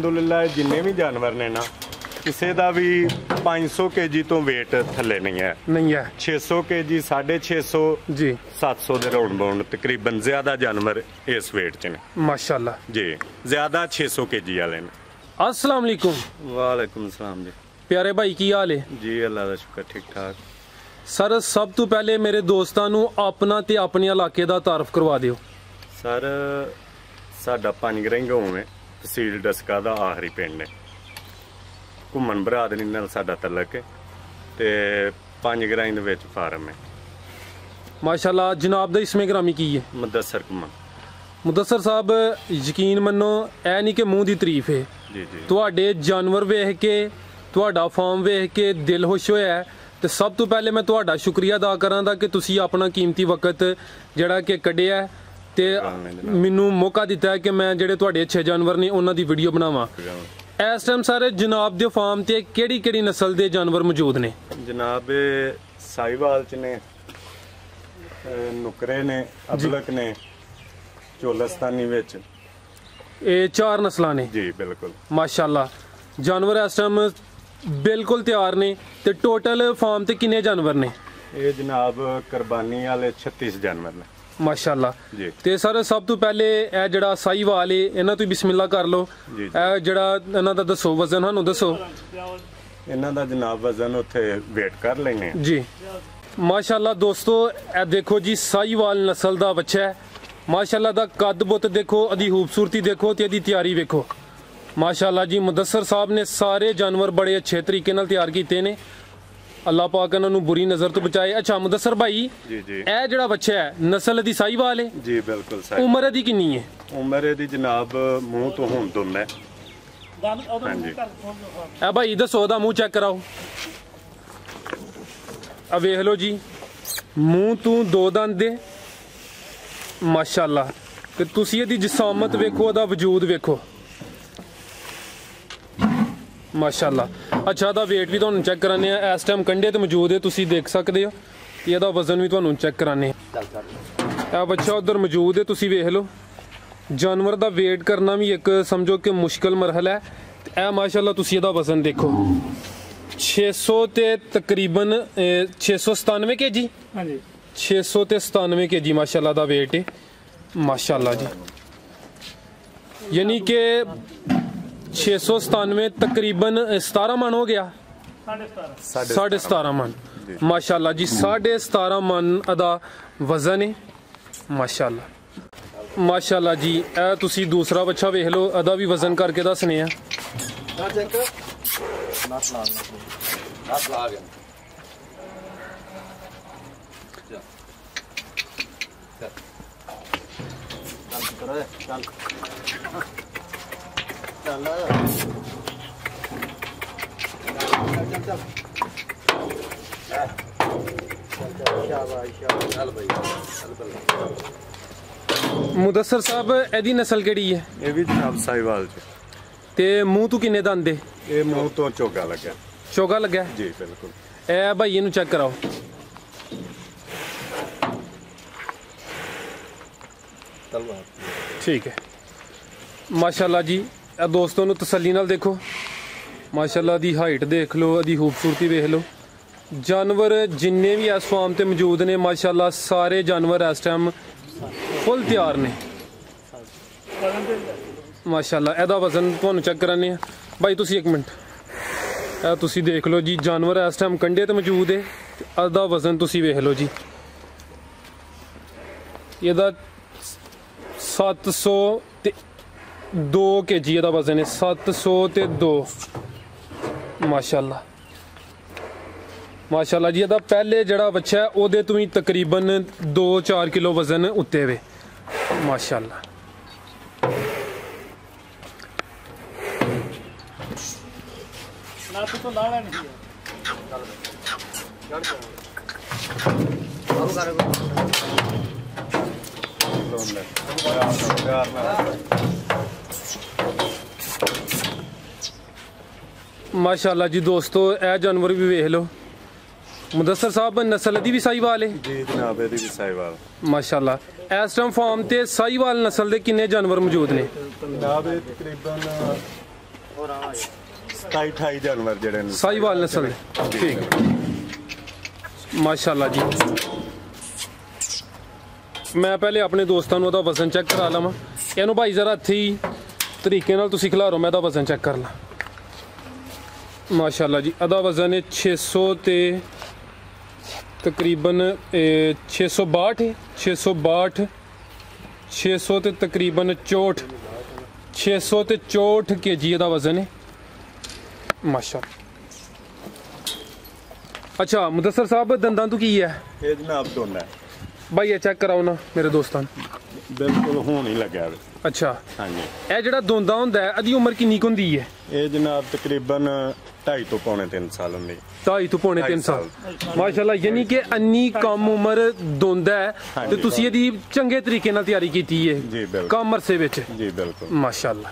अलहमदुलिल्लाह जिन्ने भी जानवर ने ना किसी का भी 500 kg तो वेट थले नहीं है 600 kg 650 जी 700 दे राउंड बाउंड तकरीबन ज्यादा जानवर इस वेट च ने माशाल्लाह जी ज्यादा 600 kg वाले ने। अस्सलाम वालेकुम। वालेकुम सलाम जी। प्यारे भाई की हाल है जी अल्लाह का शुक्र ठीक ठाक। सर सब तो पहले मेरे दोस्तों नू अपना ते अपने इलाके दा तारफ करवा दिओ। सर साडा पंजगराई गांव है तहसील डस्का दा आखरी पिंड है घुमन बरादरी नाल साडा तलक है ते पंजगराई दे विच फार्म है। माशाल्लाह जनाब दा इसमें ग्रामी की है मुदस्सर घुमन। मुदस्सर साहब यकीन मनो ऐ नहीं कि मुंह दी तारीफ है जी जी तुहाडे जानवर वेख के तुहाडा फार्म वेख के दिल खुश होया है ते सब तो पहले मैं तुहाडा शुक्रिया अदा करां दा कि तुसी अपना कीमती वक्त जेड़ा कि कड्ढिया ते मैनू मौका दिता है कि मैं जेड़े तुहाडे अच्छे जानवर ने उन्हां दी वीडियो बनावां। इस टाइम सारे जनाब दे फार्म ते केड़ी नस्ल दे जानवर मौजूद ने? जनाब साहिवाल च ने नुकरे ने अबलक ने चोलस्तानी विच ये 4 नस्लां ने जी बिल्कुल माशाल्लाह। जानवर इस टाइम बिल्कुल तैयार ने ते टोटल फार्म ते किन्ने जानवर ने? ये जनाब कुर्बानी वाले 36 जानवर ने माशाल्लाह जी। ते सर सब तो पहले ए जड़ा साहिवाल है इन्हां तो बिस्मिल्लाह कर लो ए जड़ा इन्हां दा दसो वजन सानू दसो। इन्हां दा जनाब वजन उत्थे वेट कर लेने जी माशाल्लाह। दोस्तों ए देखो जी साहिवाल नस्ल दा बच्चा है माशाल्लाह दा कद बुत देखो अदी खूबसूरती देखो ते अदी तैयारी देखो माशाल्लाह जी। मुदस्सर साहब ने सारे जानवर बड़े अच्छे तरीके नाल तैयार कीते ने अल्लाह पाक इन्हां नूं बुरी नज़र तो बचाए। अच्छा मुदस्सर भाई जी जी ए जड़ा बच्चा है नस्ल दी साहिवाल है जी बिल्कुल सही। उम्र दी किन्नी है? उम्र दी जनाब मुंह तो हुण दुंद है हां जी। ए भाई दसो दा मुंह चेक कराओ आ वेख लो जी मुंह तू 2 दंद दे माशाल्लाह ते तुसी इहदी जिसामत वेखो दा वजूद वेखो माशाल्लाह। अच्छा दा वेट भी तुहानू चेक कराने इस टाइम कंडे ते मौजूद है तुसी देख सकते हो ते एहदा वजन भी तुहानू चेक कराने ए बच्चा उधर मौजूद है तुसी वेख लो। जानवर दा वेट करना भी एक समझो कि मुश्किल मरहला है ते ए माशाल्लाह तुसी एहदा वजन देखो 600 ते तकरीबन 697 kg हां जी 600 ते 97 kg माशाल्लाह दा वेट है माशाल्लाह जी। यानी कि 697 तकरीबन 17 मन हो गया 17.5 मन माशाल्लाह जी 17.5 मन अदा वजन है माशाल्लाह माशाल्लाह जी। ए तुसी दूसरा बच्चा वेख लो अदा भी वजन करके दसने आ मुदस्सर साहब एदी नस्ल केड़ी है? ये भी जनाब साहिवाल च ते मुंह तू किन्ने दंद दे? ये मुंह तो चोगा लगा चोगा लगा जी बिल्कुल। ए भाई इनू चेक कराओ ठीक है माशाल्लाह जी। दोस्तों नु तसल्ली नाल देखो माशाल्लाह दी हाइट देख लो अदी खूबसूरती देख लो। जानवर जिन्ने भी इस फार्म ते मौजूद ने माशाल्लाह सारे जानवर इस टाइम फुल तैयार ने माशाल्लाह। एदा वजन तुहानू चेक कराने भाई तुसी एक मिनट ए तुसी देख लो जी जानवर इस टाइम कंडे ते मौजूद है एदा वजन तुसी वेख लो जी एदा 702 kg एदा वजन है 702 माशाल्लाह माशाल्लाह जी। एदा पहले जड़ा बच्चा है ओदे तो ही तकरीबन 2-4 किलो वजन उत्ते वे माशाल्लाह। माशाल्लाह जी दोस्तों ए जानवर भी वेख लो। मुदस्सर साहब नस्ल दी भी साहिवाल है जी जनाब एदी भी साहिवाल माशाल्लाह। इस टाइम फार्म ते साहिवाल नस्ल दे किन्ने जानवर मौजूद ने? जनाब तकरीबन 27-28 ਜਾਨਵਰ ਜਿਹੜੇ ਨੇ ਸਾਹੀਵਾਲ ਨਸਲ ਦੇ। ਠੀਕ ਮਾਸ਼ਾਅੱਲਾ ਜੀ। ਮੈਂ ਪਹਿਲੇ ਆਪਣੇ ਦੋਸਤਾਂ ਨੂੰ ਉਹਦਾ ਵਜ਼ਨ ਚੈੱਕ ਕਰਾ ਲਵਾਂ। ਇਹਨੂੰ ਭਾਈ ਜ਼ਰਾ ਹੱਥੀ ਤਰੀਕੇ ਨਾਲ ਤੁਸੀਂ ਖਿਲਾਰੋ, ਮੈਂ ਇਹਦਾ ਵਜ਼ਨ ਚੈੱਕ ਕਰ ਲਾਂ। ਮਾਸ਼ਾਅੱਲਾ ਜੀ ਇਹਦਾ ਵਜ਼ਨ ਹੈ 600 ਤੇ ਤਕਰੀਬਨ 662 ਹੈ 600 ਤੇ ਤਕਰੀਬਨ 64 600 ਤੇ 64 kg ਇਹਦਾ ਵਜ਼ਨ ਹੈ ਮਾਸ਼ਾਅੱਲਾ। ਅੱਛਾ ਮੁਦੱਸਰ ਸਾਹਿਬ ਦੰਦਾਂ ਤੋਂ ਕੀ ਹੈ ਇਹ ਜਨਾਬ ਦੋਨਾ ਭਾਈ? ਇਹ ਚੈੱਕ ਕਰਾਓ ਨਾ ਮੇਰੇ ਦੋਸਤਾਂ ਨੂੰ। ਬਿਲਕੁਲ ਹੋਣ ਹੀ ਲੱਗਿਆ ਵੇ। ਅੱਛਾ ਹਾਂਜੀ ਇਹ ਜਿਹੜਾ ਦੋਂਦਾ ਹੁੰਦਾ ਹੈ ਇਹਦੀ ਉਮਰ ਕਿੰਨੀ ਕੁ ਹੁੰਦੀ ਹੈ? ਇਹ ਜਨਾਬ ਤਕਰੀਬਨ 2.5 ਤੋਂ ਪੌਣੇ 3 ਸਾਲ ਹੁੰਦੀ। 2.5 ਤੋਂ ਪੌਣੇ 3 ਸਾਲ ਮਾਸ਼ਾਅੱਲਾ। ਯਾਨੀ ਕਿ ਇੰਨੀ ਕਮ ਉਮਰ ਦੋਂਦਾ ਹੈ ਤੇ ਤੁਸੀਂ ਇਹਦੀ ਚੰਗੇ ਤਰੀਕੇ ਨਾਲ ਤਿਆਰੀ ਕੀਤੀ ਹੈ ਜੀ ਬਿਲਕੁਲ ਕਮ ਅਰਸੇ ਵਿੱਚ। ਜੀ ਬਿਲਕੁਲ ਮਾਸ਼ਾਅੱਲਾ।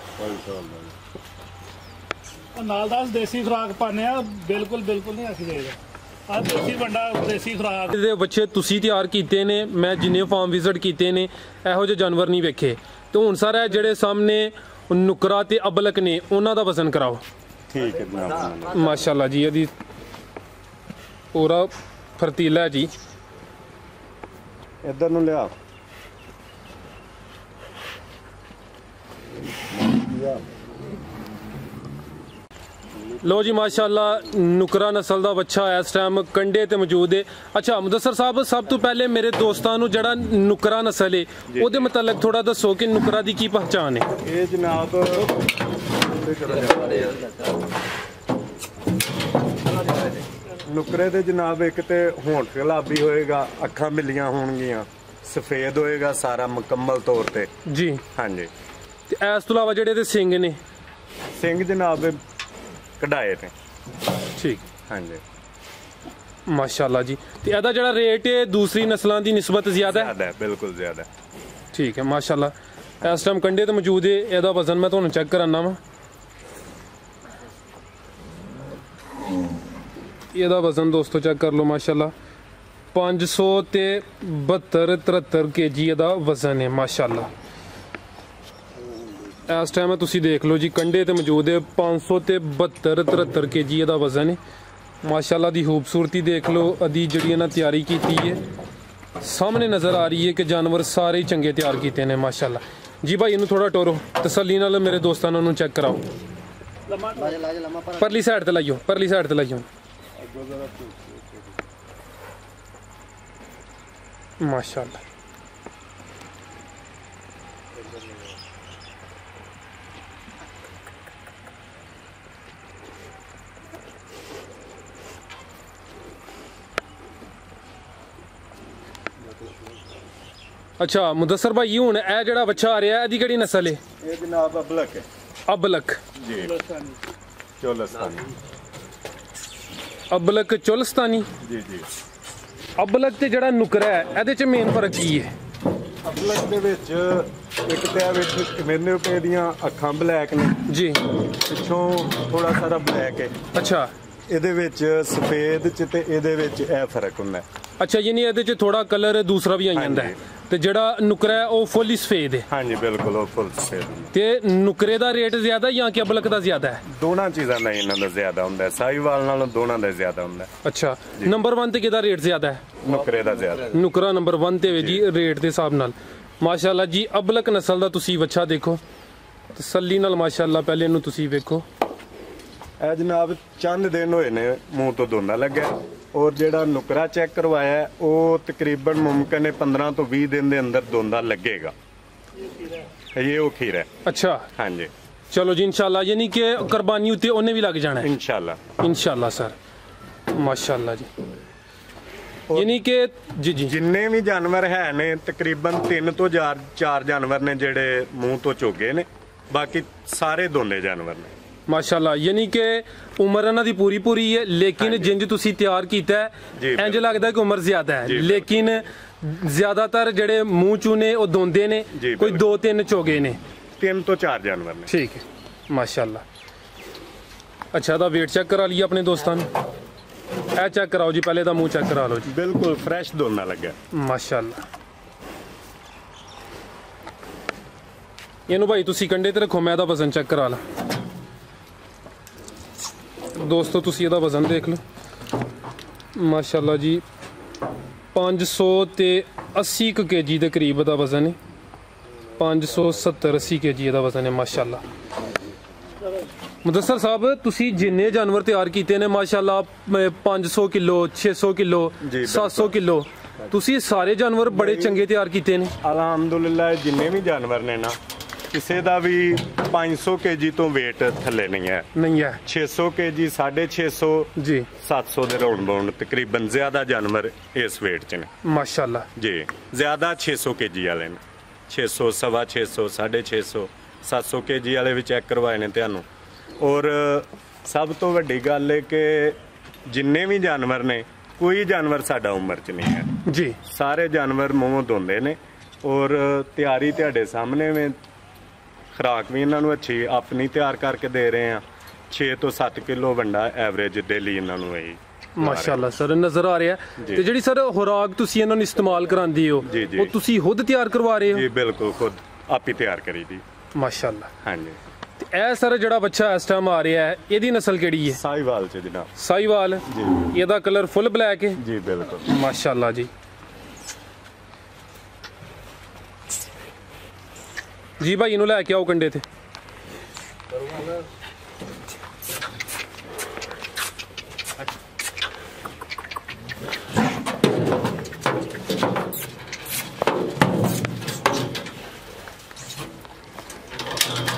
ਨਾਲ ਦਾ ਦੇਸੀ ਖੁਰਾਕ ਪਾਣੇ ਆ, ਬਿਲਕੁਲ ਨਹੀਂ ਅਸੀਂ ਦੇਗਾ ਆ ਦੇਸੀ ਵੰਡਾ ਦੇਸੀ ਖੁਰਾਕ ਦੇ ਬੱਚੇ ਤੁਸੀਂ ਤਿਆਰ ਕੀਤੇ ਨੇ। ਮੈਂ ਜਿੰਨੇ ਫਾਰਮ ਵਿਜ਼ਿਟ ਕੀਤੇ ਨੇ ਇਹੋ ਜਿਹੇ ਜਾਨਵਰ ਨਹੀਂ ਵੇਖੇ। ਤੇ ਹੁਣ ਸਾਰਾ ਜਿਹੜੇ ਸਾਹਮਣੇ ਨੁਕਰਾ ਤੇ ਅਬਲਕ ਨੇ ਉਹਨਾਂ ਦਾ ਵਜ਼ਨ ਕਰਾਓ। ਠੀਕ ਹੈ ਜਨਾਬ। ਮਾਸ਼ਾਅੱਲਾ ਜੀ ਇਹਦੀ ਪੂਰਾ ਫਰਤੀਲਾ ਹੈ ਜੀ। ਇੱਧਰ ਨੂੰ ਲਿਆ। ਲੋ ਜੀ ਮਾਸ਼ਾਅੱਲਾ ਨੁਕਰਾ ਨਸਲ ਦਾ ਬੱਚਾ ਇਸ ਟਾਈਮ ਕੰਡੇ ਤੇ ਮੌਜੂਦ ਹੈ। ਅੱਛਾ ਮੁਦੱਸਰ ਸਾਹਿਬ ਸਭ ਤੋਂ ਪਹਿਲੇ ਮੇਰੇ ਦੋਸਤਾਂ ਨੂੰ ਜਿਹੜਾ ਨੁਕਰਾ ਨਸਲ ਹੈ ਉਹਦੇ ਮੁਤਲਕ ਥੋੜਾ ਦੱਸੋ ਕਿ ਨੁਕਰਾ ਦੀ ਕੀ ਪਹਿਚਾਣ ਹੈ? ਇਹ ਜਨਾਬ ਨੁਕਰੇ ਦੇ ਜਨਾਬ ਇੱਕ ਤੇ ਹੋਂਠ ਗੁਲਾਬੀ ਹੋਏਗਾ, ਅੱਖਾਂ ਮਿਲੀਆਂ ਹੋਣਗੀਆਂ, ਸਫੇਦ ਹੋਏਗਾ ਸਾਰਾ ਮੁਕੰਮਲ ਤੌਰ ਤੇ ਜੀ। ਹਾਂਜੀ ਤੇ ਇਸ ਤੋਂ ਇਲਾਵਾ ਜਿਹੜੇ ਇਹਦੇ ਸਿੰਗ ਨੇ? ਸਿੰਘ ਜਨਾਬ ਕਢਾਏ ਨੇ। ਠੀਕ ਹਾਂਜੀ ਮਾਸ਼ਾਅੱਲਾ ਜੀ। ਤੇ ਇਹਦਾ ਜਿਹੜਾ ਰੇਟ ਹੈ ਦੂਸਰੀ ਨਸਲਾਂ ਦੀ ਨਿਸਬਤ ਜ਼ਿਆਦਾ ਹੈ? ਜ਼ਿਆਦਾ ਹੈ, ਬਿਲਕੁਲ ਜ਼ਿਆਦਾ। ਠੀਕ ਹੈ ਮਾਸ਼ਾਅੱਲਾ। ਇਸ ਟਾਈਮ ਕੰਡੇ ਤੇ ਮੌਜੂਦ ਹੈ। ਇਹਦਾ ਵਜ਼ਨ ਮੈਂ ਤੁਹਾਨੂੰ ਚੈੱਕ ਕਰਾਨਾ ਵਾ। ਇਹਦਾ ਵਜ਼ਨ ਦੋਸਤੋ ਚੈੱਕ ਕਰ ਲਓ ਮਾਸ਼ਾਅੱਲਾ 500 ਤੇ 72-73 kg ਇਹਦਾ ਵਜ਼ਨ ਹੈ ਮਾਸ਼ਾਅੱਲਾ। ਇਸ ਟਾਈਮ ਤੁਸੀਂ ਦੇਖ ਲਓ ਜੀ ਕੰਡੇ ਤੇ ਮੌਜੂਦ ਹੈ 500 ਤੇ 72-73 kg ਇਹਦਾ ਵਜ਼ਨ ਹੈ ਮਾਸ਼ਾਅੱਲਾ। ਦੀ ਖੂਬਸੂਰਤੀ ਦੇਖ ਲਓ, ਅਦੀ ਜਿਹੜੀ ਇਹਨਾਂ ਤਿਆਰੀ ਕੀਤੀ ਹੈ ਸਾਹਮਣੇ ਨਜ਼ਰ ਆ ਰਹੀ ਹੈ ਕਿ ਜਾਨਵਰ ਸਾਰੇ ਹੀ ਚੰਗੇ ਤਿਆਰ ਕੀਤੇ ਨੇ ਮਾਸ਼ਾਅੱਲਾ ਜੀ। ਭਾਈ ਇਹਨੂੰ ਥੋੜਾ ਟੋਰੋ ਤਸੱਲੀ ਨਾਲ, ਮੇਰੇ ਦੋਸਤਾਂ ਨੂੰ ਚੈੱਕ ਕਰਾਓ। ਪਰਲੀ ਸਾਈਡ ਤੇ ਲਾਈਓ, ਪਰਲੀ ਸਾਈਡ ਤੇ ਲਾਈਓ ਮਾਸ਼ਾਅੱਲਾ। ਅੱਛਾ ਮੁਦੱਸਰ ਭਾਈ ਹੁਣ ਇਹ ਜਿਹੜਾ ਬੱਚਾ ਆ ਰਿਹਾ ਇਹਦੀ ਕਿਹੜੀ ਨਸਲ ਹੈ? ਇਹ ਜਨਾਬ ਅਬਲਕ ਹੈ। ਅਬਲਕ ਜੀ ਚੋਲਸਤਾਨੀ। ਅਬਲਕ ਚੋਲਸਤਾਨੀ ਜੀ ਜੀ। ਅਬਲਕ ਤੇ ਜਿਹੜਾ ਨੁਕਰਾ ਹੈ ਇਹਦੇ ਚ ਮੇਨ ਫਰਕ ਕੀ ਹੈ? ਅਬਲਕ ਦੇ ਵਿੱਚ ਇੱਕ ਤੇ ਵਿੱਚ ਮੇਰੇ ਪੇ ਦੀਆਂ ਅੱਖਾਂ ਬਲੈਕ ਨੇ ਜੀ, ਪਿੱਛੋਂ ਥੋੜਾ ਸਾਰਾ ਬਲੈਕ ਹੈ। ਅੱਛਾ ਇਹਦੇ ਵਿੱਚ ਸਫੇਦ ਚ ਤੇ ਇਹਦੇ ਵਿੱਚ ਇਹ ਫਰਕ ਹੁੰਦਾ। ਅੱਛਾ ਯਾਨੀ ਇਹਦੇ ਚ ਥੋੜਾ ਕਲਰ ਦੂਸਰਾ ਵੀ ਆ ਜਾਂਦਾ ਹੈ ਤੇ ਜਿਹੜਾ ਨੁਕਰਾ ਹੈ ਉਹ ਫੁੱਲ ਹੀ ਸਫੇਦ ਹੈ? ਹਾਂਜੀ ਬਿਲਕੁਲ ਉਹ ਫੁੱਲ ਸਫੇਦ। ਤੇ ਨੁਕਰੇ ਦਾ ਰੇਟ ਜ਼ਿਆਦਾ ਜਾਂ ਕਿ ਅਬਲਕ ਦਾ ਜ਼ਿਆਦਾ ਹੈ? ਦੋਨਾਂ ਚੀਜ਼ਾਂ ਦਾ ਇਹਨਾਂ ਦਾ ਜ਼ਿਆਦਾ ਹੁੰਦਾ, ਸਾਹੀਵਾਲ ਨਾਲੋਂ ਦੋਨਾਂ ਦਾ ਜ਼ਿਆਦਾ ਹੁੰਦਾ। ਅੱਛਾ ਨੰਬਰ 1 ਤੇ ਕਿਹਦਾ ਰੇਟ ਜ਼ਿਆਦਾ ਹੈ? ਨੁਕਰੇ ਦਾ ਜ਼ਿਆਦਾ। ਨੁਕਰਾ ਨੰਬਰ 1 ਤੇ ਵੇ ਜੀ ਰੇਟ ਦੇ ਹਿਸਾਬ ਨਾਲ ਮਾਸ਼ਾਅੱਲਾ ਜੀ। ਅਬਲਕ ਨਸਲ ਦਾ ਤੁਸੀਂ ਬੱਚਾ ਦੇਖੋ ਤਸੱਲੀ ਨਾਲ ਮਾਸ਼ਾਅੱਲਾ। ਪਹਿਲੇ ਇਹਨੂੰ ਤੁਸੀਂ ਵੇਖੋ, ਇਹ ਜਨਾਬ ਚੰਦ ਦਿਨ ਹੋਏ ਨੇ ਮੂੰਹ ਤੋਂ ਦੋਨਾ ਲੱਗਿਆ। ਔਰ ਜਿਹੜਾ ਨੁਕਰਾ ਚੈੱਕ ਕਰਵਾਇਆ ਉਹ ਤਕਰੀਬਨ ਮੁਮਕਿਨ ਹੈ 15 ਤੋਂ 20 ਦਿਨ ਦੇ ਅੰਦਰ ਦੋਂਦਾ ਲੱਗੇਗਾ। ਇਹ ਉਹ ਖੀਰ ਹੈ। ਅੱਛਾ ਹਾਂਜੀ ਚਲੋ ਜੀ ਇਨਸ਼ਾਅੱਲਾ। ਯਾਨੀ ਕਿ ਕੁਰਬਾਨੀ ਉੱਤੇ ਉਹਨੇ ਵੀ ਲੱਗ ਜਾਣਾ ਹੈ ਇਨਸ਼ਾਅੱਲਾ ਸਰ ਮਾਸ਼ਾਅੱਲਾ ਜੀ। ਯਾਨੀ ਕਿ ਜੀ ਜੀ ਜਿੰਨੇ ਵੀ ਜਾਨਵਰ ਹੈ ਨੇ ਤਕਰੀਬਨ 3 ਤੋਂ 4 ਜਾਨਵਰ ਨੇ ਜਿਹੜੇ ਮੂੰਹ ਤੋਂ ਚੋਗੇ ਨੇ, ਬਾਕੀ ਸਾਰੇ ਦੋਂਦੇ ਜਾਨਵਰ ਨੇ ਮਾਸ਼ਾਅੱਲਾ। ਯਾਨੀ ਕਿ ਉਮਰ ਇਹਨਾਂ ਦੀ ਪੂਰੀ ਹੈ, ਲੇਕਿਨ ਜਿੰਜ ਤੁਸੀਂ ਤਿਆਰ ਕੀਤਾ ਹੈ ਇੰਜ ਲੱਗਦਾ ਕਿ ਉਮਰ ਜ਼ਿਆਦਾ ਹੈ, ਲੇਕਿਨ ਜ਼ਿਆਦਾਤਰ ਜਿਹੜੇ ਮੂੰਹ ਚੂ ਨੇ ਉਹ ਦੋਂਦੇ ਨੇ, ਕੋਈ 2-3 ਚੋਗੇ ਨੇ। 3 ਤੋਂ 4 ਜਾਨਵਰ ਨੇ। ਠੀਕ ਹੈ ਮਾਸ਼ਾਅੱਲਾ। ਅੱਛਾ ਦਾ weight ਚੈੱਕ ਕਰਾ ਲਈਏ ਆਪਣੇ ਦੋਸਤਾਂ ਨੂੰ। ਇਹ ਚੈੱਕ ਕਰਾਓ ਜੀ, ਪਹਿਲੇ ਦਾ ਮੂੰਹ ਚੈੱਕ ਕਰਾ ਲਓ ਜੀ। ਬਿਲਕੁਲ ਫਰੈਸ਼ ਦੋਨਾ ਲੱਗਾ ਮਾਸ਼ਾਅੱਲਾ। ਇਹਨੂੰ ਭਾਈ ਤੁਸੀਂ ਕੰਡੇ ਤੇ ਰੱਖੋ, ਮੈਂ ਇਹਦਾ ਵਜ਼ਨ ਚੈੱਕ ਕਰਾ ਲਾਂ। ਦੋਸਤੋ ਤੁਸੀਂ ਇਹਦਾ ਵਜ਼ਨ ਦੇਖ ਲਓ ਮਾਸ਼ਾਅੱਲਾ ਜੀ 500 ਤੇ 80 kg ਦੇ ਕਰੀਬ ਦਾ ਵਜ਼ਨ ਹੈ 570-80 kg ਇਹਦਾ ਵਜ਼ਨ ਹੈ ਮਾਸ਼ਾਅੱਲਾ। ਮੁਦੱਸਰ ਸਾਹਿਬ ਤੁਸੀਂ ਜਿੰਨੇ ਜਾਨਵਰ ਤਿਆਰ ਕੀਤੇ ਨੇ ਮਾਸ਼ਾਅੱਲਾ 500 ਕਿਲੋ 600 ਕਿਲੋ 700 ਕਿਲੋ ਤੁਸੀਂ ਸਾਰੇ ਜਾਨਵਰ ਬੜੇ ਚੰਗੇ ਤਿਆਰ ਕੀਤੇ ਨੇ ਅਲਹਮਦੁਲਿਲਾ। ਜਿੰਨੇ ਵੀ ਜਾਨਵਰ ਨੇ ਨਾ ਕਿਸੇ ਦਾ ਵੀ 500 kg ਤੋਂ weight ਥੱਲੇ ਨਹੀਂ ਹੈ 600 kg 650 ਜੀ 700 ਦੇ ਰਾਉਂਡ ਬਾਉਂਡ ਤਕਰੀਬਨ ਜ਼ਿਆਦਾ ਜਾਨਵਰ ਇਸ weight 'ਚ ਨੇ ਮਾਸ਼ਾਅੱਲਾ ਜੀ। ਜ਼ਿਆਦਾ 600 kg ਵਾਲੇ ਨੇ 600 ਸਵਾ 600 650 700 kg ਵਾਲੇ ਵੀ ਚੈੱਕ ਕਰਵਾਏ ਨੇ ਤੁਹਾਨੂੰ। ਔਰ ਸਭ ਤੋਂ ਵੱਡੀ ਗੱਲ ਹੈ ਕਿ ਜਿੰਨੇ ਵੀ ਜਾਨਵਰ ਨੇ ਕੋਈ ਜਾਨਵਰ ਸਾਡਾ ਉਮਰ 'ਚ ਨਹੀਂ ਹੈ ਜੀ। ਸਾਰੇ ਜਾਨਵਰ ਮੂੰਹੋਂ ਧੋਂਦੇ ਨੇ ਔਰ ਤਿਆਰੀ ਤੁਹਾਡੇ ਸਾਹਮਣੇ ਵੇ। ਖੁਰਾਕ ਵੀ ਇਹਨਾਂ ਨੂੰ ਅੱਛੀ ਆਪਣੀ ਤਿਆਰ ਕਰਕੇ ਦੇ ਰਹੇ ਆ 6 ਤੋਂ 7 ਕਿਲੋ ਵੰਡਾ ਐਵਰੇਜ ਡੇਲੀ ਇਹਨਾਂ ਨੂੰ ਇਹੀ ਮਾਸ਼ਾਅੱਲਾ ਸਰ ਨਜ਼ਰ ਆ ਰਿਹਾ। ਤੇ ਜਿਹੜੀ ਸਰ ਖੁਰਾਕ ਤੁਸੀਂ ਇਹਨਾਂ ਨੂੰ ਇਸਤੇਮਾਲ ਕਰਾਉਂਦੇ ਹੋ ਉਹ ਤੁਸੀਂ ਖੁਦ ਤਿਆਰ ਕਰਵਾ ਰਹੇ ਹੋ? ਜੀ ਬਿਲਕੁਲ ਖੁਦ ਆਪ ਹੀ ਤਿਆਰ ਕਰੀ ਦੀ ਮਾਸ਼ਾਅੱਲਾ। ਹਾਂਜੀ। ਤੇ ਇਹ ਸਰ ਜਿਹੜਾ ਬੱਚਾ ਇਸ ਟਾਈਮ ਆ ਰਿਹਾ ਹੈ ਇਹਦੀ ਨਸਲ ਕਿਹੜੀ ਹੈ? ਸਾਹੀਵਾਲ ਚ ਜਨਾਬ। ਸਾਹੀਵਾਲ ਜੀ। ਇਹਦਾ ਕਲਰ ਫੁੱਲ ਬਲੈਕ ਹੈ? ਜੀ ਬਿਲਕੁਲ ਮਾਸ਼ਾਅੱਲਾ ਜੀ। ਜੀ ਭਾਈ ਇਹਨੂੰ ਲੈ ਕੇ ਆਓ ਕੰਡੇ ਤੇ।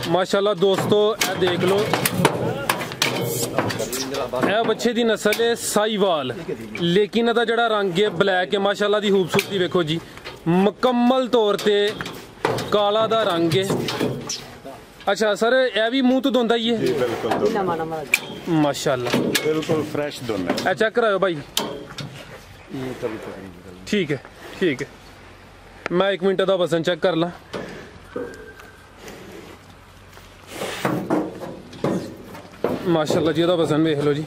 ਮਾਸ਼ਾਅੱਲਾ ਦੋਸਤੋ ਇਹ ਦੇਖ ਲਓ ਇਹ ਬੱਚੇ ਦੀ ਨਸਲ ਹੈ ਸਾਹੀਵਾਲ ਲੇਕਿਨ ਇਹਦਾ ਜਿਹੜਾ ਰੰਗ ਹੈ ਬਲੈਕ ਹੈ। ਮਾਸ਼ਾਅੱਲਾ ਦੀ ਖੂਬਸੂਰਤੀ ਵੇਖੋ ਜੀ ਮੁਕੰਮਲ ਤੌਰ ਤੇ ਕਾਲਾ ਦਾ ਰੰਗ ਹੈ। ਅੱਛਾ ਸਰ ਇਹ ਵੀ ਮੂੰਹ ਤੋਂ ਧੋਂਦਾ ਹੀ ਹੈ? ਜੀ ਬਿਲਕੁਲ ਮਾਸ਼ਾਅੱਲਾ ਬਿਲਕੁਲ ਫਰੈਸ਼ ਦੋਨਾ। ਇਹ ਚੈੱਕ ਕਰਾਓ ਭਾਈ। ਠੀਕ ਹੈ ਠੀਕ ਹੈ ਮੈਂ 1 ਮਿੰਟ ਦਾ ਵਜ਼ਨ ਚੈੱਕ ਕਰ ਲਾਂ। ਮਾਸ਼ਾਅੱਲਾ ਜੀ ਇਹਦਾ ਵਜ਼ਨ ਵੇਖ ਲਓ ਜੀ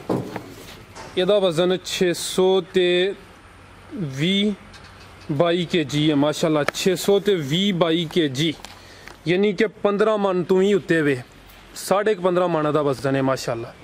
ਇਹਦਾ ਵਜ਼ਨ 600 ਤੇ 22 kg ਹੈ ਮਾਸ਼ਾਅੱਲਾ। 600 ਤੇ 22 kg ਯਾਨੀ ਕਿ 15 ਮਣ ਤੋਂ ਹੀ ਉੱਤੇ ਵੇ 15.5 ਮਣ ਦਾ ਵਜ਼ਨ ਹੈ ਮਾਸ਼ਾਅੱਲਾ।